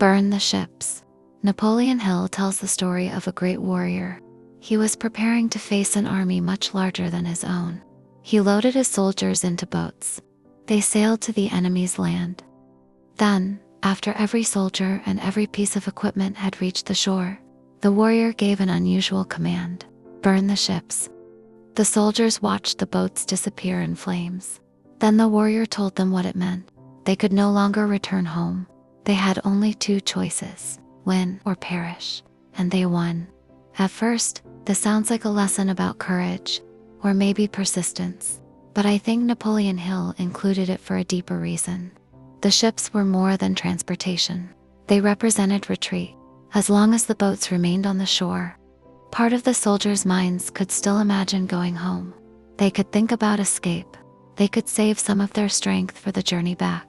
Burn the ships. Napoleon Hill tells the story of a great warrior. He was preparing to face an army much larger than his own. He loaded his soldiers into boats. They sailed to the enemy's land. Then, after every soldier and every piece of equipment had reached the shore, the warrior gave an unusual command: burn the ships. The soldiers watched the boats disappear in flames. Then the warrior told them what it meant. They could no longer return home. They had only two choices: win or perish. And they won. At first, this sounds like a lesson about courage, or maybe persistence. But I think Napoleon Hill included it for a deeper reason. The ships were more than transportation. They represented retreat. As long as the boats remained on the shore, part of the soldiers' minds could still imagine going home. They could think about escape. They could save some of their strength for the journey back.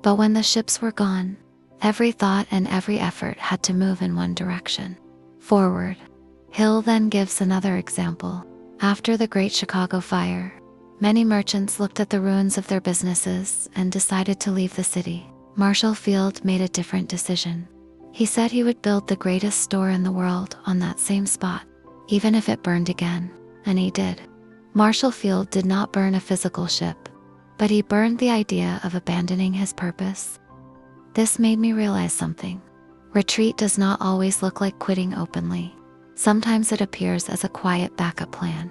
But when the ships were gone, every thought and every effort had to move in one direction: forward. Hill then gives another example. After the Great Chicago Fire, many merchants looked at the ruins of their businesses and decided to leave the city. Marshall Field made a different decision. He said he would build the greatest store in the world on that same spot, even if it burned again, and he did. Marshall Field did not burn a physical ship, but he burned the idea of abandoning his purpose. This made me realize something. Retreat does not always look like quitting openly. Sometimes it appears as a quiet backup plan,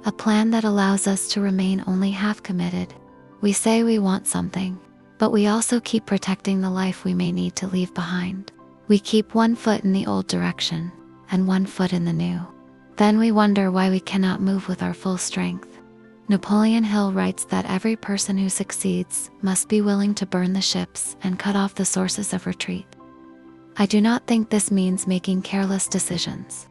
a plan that allows us to remain only half committed. We say we want something, but we also keep protecting the life we may need to leave behind. We keep one foot in the old direction and one foot in the new. Then we wonder why we cannot move with our full strength. Napoleon Hill writes that every person who succeeds must be willing to burn the ships and cut off the sources of retreat. I do not think this means making careless decisions.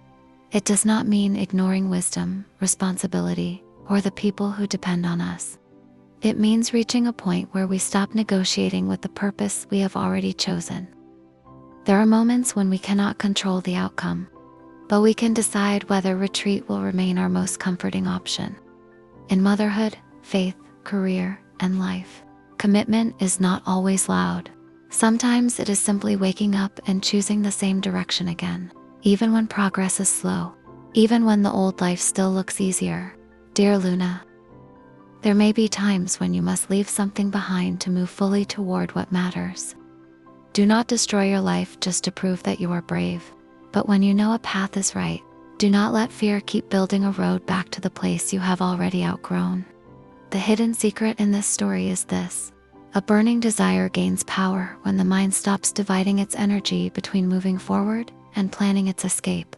It does not mean ignoring wisdom, responsibility, or the people who depend on us. It means reaching a point where we stop negotiating with the purpose we have already chosen. There are moments when we cannot control the outcome, but we can decide whether retreat will remain our most comforting option. In motherhood, faith, career, and life, commitment is not always loud. Sometimes it is simply waking up and choosing the same direction again, even when progress is slow, even when the old life still looks easier. Dear Luna, there may be times when you must leave something behind to move fully toward what matters. Do not destroy your life just to prove that you are brave. But when you know a path is right, do not let fear keep building a road back to the place you have already outgrown. The hidden secret in this story is this: a burning desire gains power when the mind stops dividing its energy between moving forward and planning its escape.